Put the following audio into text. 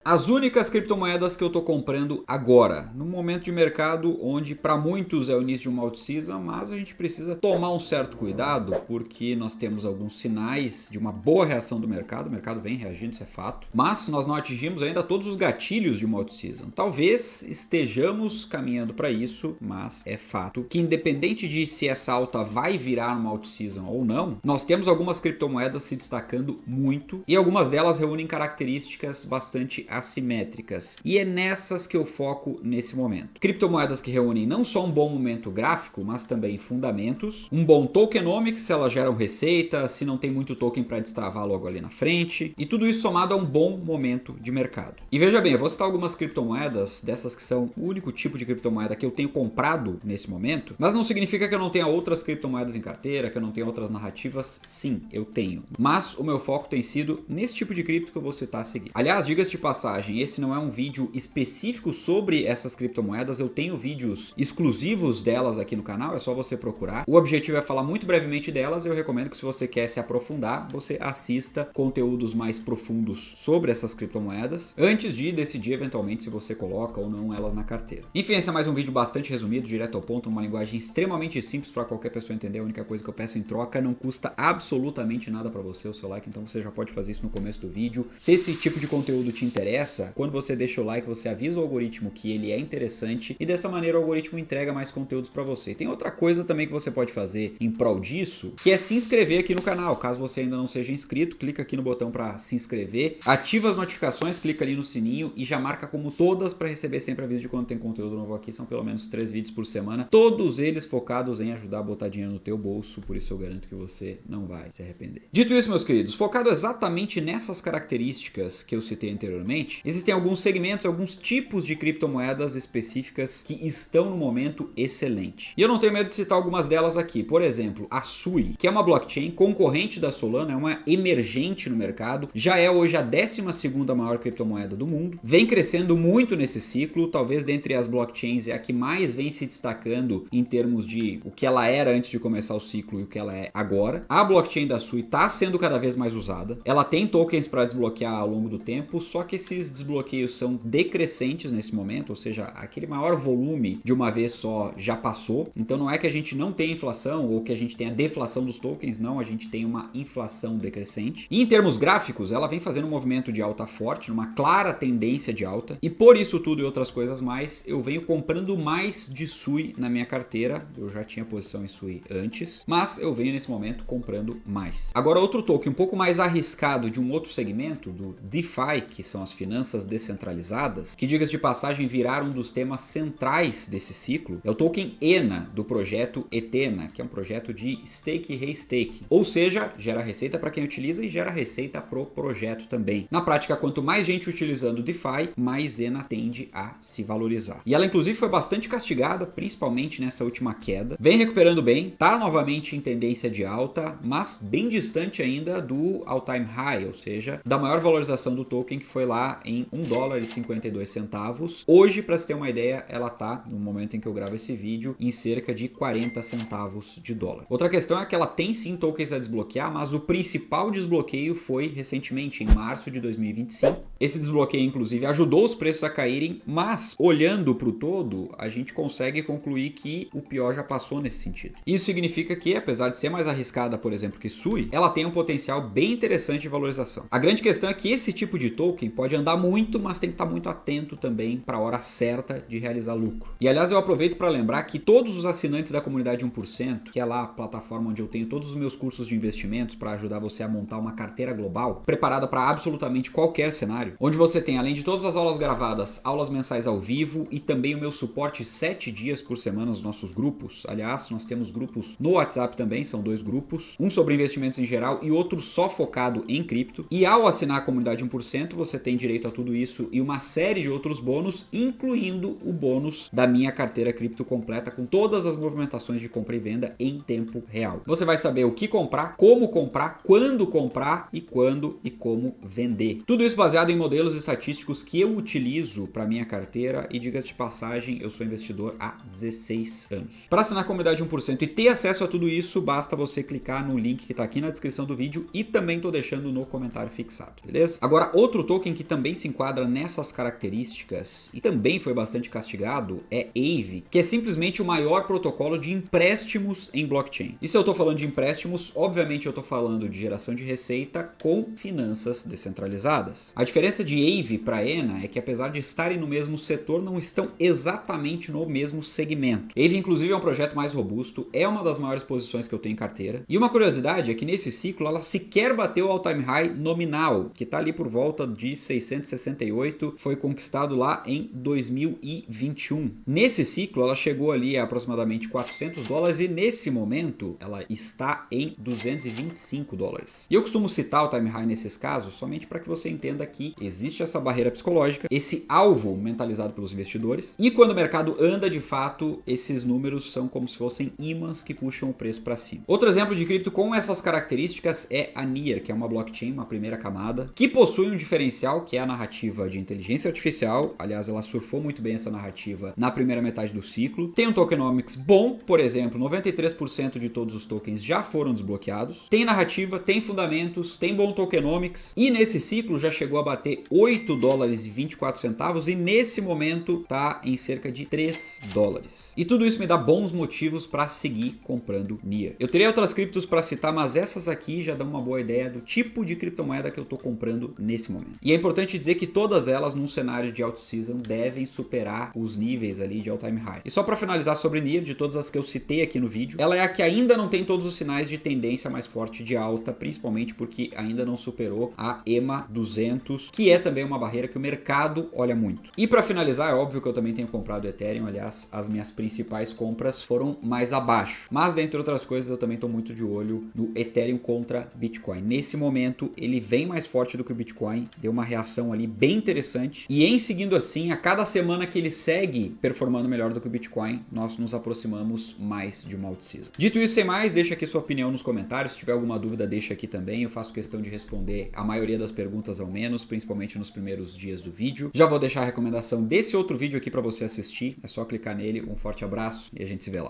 As únicas criptomoedas que eu estou comprando agora, no momento de mercado onde para muitos é o início de uma out-season, mas a gente precisa tomar um certo cuidado porque nós temos alguns sinais de uma boa reação do mercado, o mercado vem reagindo, isso é fato, mas nós não atingimos ainda todos os gatilhos de uma out-season. Talvez estejamos caminhando para isso, mas é fato que independente de se essa alta vai virar uma out-season ou não, nós temos algumas criptomoedas se destacando muito e algumas delas reúnem características bastante assimétricas. E é nessas que eu foco nesse momento. Criptomoedas que reúnem não só um bom momento gráfico, mas também fundamentos, um bom tokenomics, se elas geram receita, se não tem muito token para destravar logo ali na frente, e tudo isso somado a um bom momento de mercado. E veja bem, eu vou citar algumas criptomoedas, dessas que são o único tipo de criptomoeda que eu tenho comprado nesse momento, mas não significa que eu não tenha outras criptomoedas em carteira, que eu não tenha outras narrativas. Sim, eu tenho. Mas o meu foco tem sido nesse tipo de cripto que eu vou citar a seguir. Aliás, diga-se de passagem, esse não é um vídeo específico sobre essas criptomoedas, eu tenho vídeos exclusivos delas aqui no canal, é só você procurar. O objetivo é falar muito brevemente delas, eu recomendo que se você quer se aprofundar, você assista conteúdos mais profundos sobre essas criptomoedas, antes de decidir eventualmente se você coloca ou não elas na carteira. Enfim, esse é mais um vídeo bastante resumido, direto ao ponto, numa linguagem extremamente simples para qualquer pessoa entender. A única coisa que eu peço em troca não custa absolutamente nada para você, o seu like, então você já pode fazer isso no começo do vídeo. Se esse tipo de conteúdo te interessa, quando você deixa o like, você avisa o algoritmo que ele é interessante e dessa maneira o algoritmo entrega mais conteúdos para você. Tem outra coisa também que você pode fazer em prol disso, que é se inscrever aqui no canal. Caso você ainda não seja inscrito, clica aqui no botão para se inscrever, ativa as notificações, clica ali no sininho e já marca como todas para receber sempre aviso de quando tem conteúdo novo aqui. São pelo menos 3 vídeos por semana, todos eles focados em ajudar a botar dinheiro no teu bolso, por isso eu garanto que você não vai se arrepender. Dito isso, meus queridos, focado exatamente nessas características que eu citei anteriormente, existem alguns segmentos, alguns tipos de criptomoedas específicas que estão no momento excelente. E eu não tenho medo de citar algumas delas aqui. Por exemplo, a Sui, que é uma blockchain concorrente da Solana, é uma emergente no mercado, já é hoje a 12ª maior criptomoeda do mundo, vem crescendo muito nesse ciclo, talvez dentre as blockchains é a que mais vem se destacando em termos de o que ela era antes de começar o ciclo e o que ela é agora. A blockchain da Sui está sendo cada vez mais usada, ela tem tokens para desbloquear ao longo do tempo, só que esses desbloqueios são decrescentes nesse momento, ou seja, aquele maior volume de uma vez só já passou. Então não é que a gente não tenha inflação ou que a gente tenha deflação dos tokens, não, a gente tem uma inflação decrescente. E em termos gráficos, ela vem fazendo um movimento de alta forte, uma clara tendência de alta. E por isso tudo e outras coisas mais, eu venho comprando mais de Sui na minha carteira. Eu já tinha posição em Sui antes, mas eu venho nesse momento comprando mais. Agora outro token um pouco mais arriscado de um outro segmento, do DeFi, que são as finanças descentralizadas, que diga-se de passagem viraram um dos temas centrais desse ciclo, é o token ENA do projeto Ethena, que é um projeto de stake e restake, ou seja, gera receita para quem utiliza e gera receita pro projeto também. Na prática, quanto mais gente utilizando DeFi, mais ENA tende a se valorizar. E ela inclusive foi bastante castigada, principalmente nessa última queda, vem recuperando bem, tá novamente em tendência de alta, mas bem distante ainda do all-time high, ou seja, da maior valorização do token que foi lá em $1,52. Hoje, para se ter uma ideia, ela tá, no momento em que eu gravo esse vídeo, em cerca de 40 centavos de dólar. Outra questão é que ela tem sim tokens a desbloquear, mas o principal desbloqueio foi recentemente, em março de 2025. Esse desbloqueio, inclusive, ajudou os preços a caírem, mas olhando para o todo, a gente consegue concluir que o pior já passou nesse sentido. Isso significa que, apesar de ser mais arriscada, por exemplo, que Sui, ela tem um potencial bem interessante de valorização. A grande questão é que esse tipo de token pode andar muito, mas tem que estar muito atento também para a hora certa de realizar lucro. E aliás, eu aproveito para lembrar que todos os assinantes da comunidade 1%, que é lá a plataforma onde eu tenho todos os meus cursos de investimentos para ajudar você a montar uma carteira global, preparada para absolutamente qualquer cenário, onde você tem, além de todas as aulas gravadas, aulas mensais ao vivo e também o meu suporte 7 dias por semana nos nossos grupos. Aliás, nós temos grupos no WhatsApp também, são 2 grupos, um sobre investimentos em geral e outro só focado em cripto. E ao assinar a comunidade 1%, você tem direito a tudo isso e uma série de outros bônus, incluindo o bônus da minha carteira cripto completa com todas as movimentações de compra e venda em tempo real. Você vai saber o que comprar, como comprar, quando comprar e quando e como vender. Tudo isso baseado em modelos estatísticos que eu utilizo para minha carteira e, diga-se de passagem, eu sou investidor há 16 anos. Para assinar a comunidade 1% e ter acesso a tudo isso, basta você clicar no link que está aqui na descrição do vídeo e também estou deixando no comentário fixado, beleza? Agora, outro token que também se enquadra nessas características e também foi bastante castigado é Aave, que é simplesmente o maior protocolo de empréstimos em blockchain. E se eu estou falando de empréstimos, obviamente eu estou falando de geração de receita com finanças descentralizadas. A diferença de Aave para Ena é que, apesar de estarem no mesmo setor, não estão exatamente no mesmo segmento. Aave, inclusive, é um projeto mais robusto, é uma das maiores posições que eu tenho em carteira. E uma curiosidade é que nesse ciclo ela sequer bateu o all-time high nominal, que está ali por volta de 668, foi conquistado lá em 2021. Nesse ciclo ela chegou ali a aproximadamente $400 e nesse momento ela está em $225. E eu costumo citar o time high nesses casos somente para que você entenda que existe essa barreira psicológica, esse alvo mentalizado pelos investidores, e quando o mercado anda de fato, esses números são como se fossem ímãs que puxam o preço para cima. Outro exemplo de cripto com essas características é a Near, que é uma blockchain, uma primeira camada, que possui um diferencial que é a narrativa de inteligência artificial. Aliás, ela surfou muito bem essa narrativa na primeira metade do ciclo. Tem um tokenomics bom, por exemplo, 93% de todos os tokens já foram desbloqueados. Tem narrativa, tem fundamentos, tem bom tokenomics e nesse ciclo já chegou a bater $8,24 e nesse momento está em cerca de $3. E tudo isso me dá bons motivos para seguir comprando Near. Eu teria outras criptos para citar, mas essas aqui já dão uma boa ideia do tipo de criptomoeda que eu estou comprando nesse momento. E é importante dizer que todas elas, num cenário de alt-season, devem superar os níveis ali de all-time high. E só para finalizar sobre Near, de todas as que eu citei aqui no vídeo, ela é a que ainda não tem todos os sinais de tendência mais forte de alta, principalmente porque ainda não superou a EMA 200, que é também uma barreira que o mercado olha muito. E para finalizar, é óbvio que eu também tenho comprado Ethereum, aliás, as minhas principais compras foram mais abaixo. Mas, dentre outras coisas, eu também estou muito de olho no Ethereum contra Bitcoin. Nesse momento, ele vem mais forte do que o Bitcoin, deu uma reação ali bem interessante. E em seguindo assim, a cada semana que ele segue performando melhor do que o Bitcoin, nós nos aproximamos mais de uma alt-season. Dito isso, sem mais, deixa aqui sua opinião nos comentários. Se tiver alguma dúvida, deixa aqui também. Eu faço questão de responder a maioria das perguntas ao menos, principalmente nos primeiros dias do vídeo. Já vou deixar a recomendação desse outro vídeo aqui para você assistir. É só clicar nele. Um forte abraço e a gente se vê lá.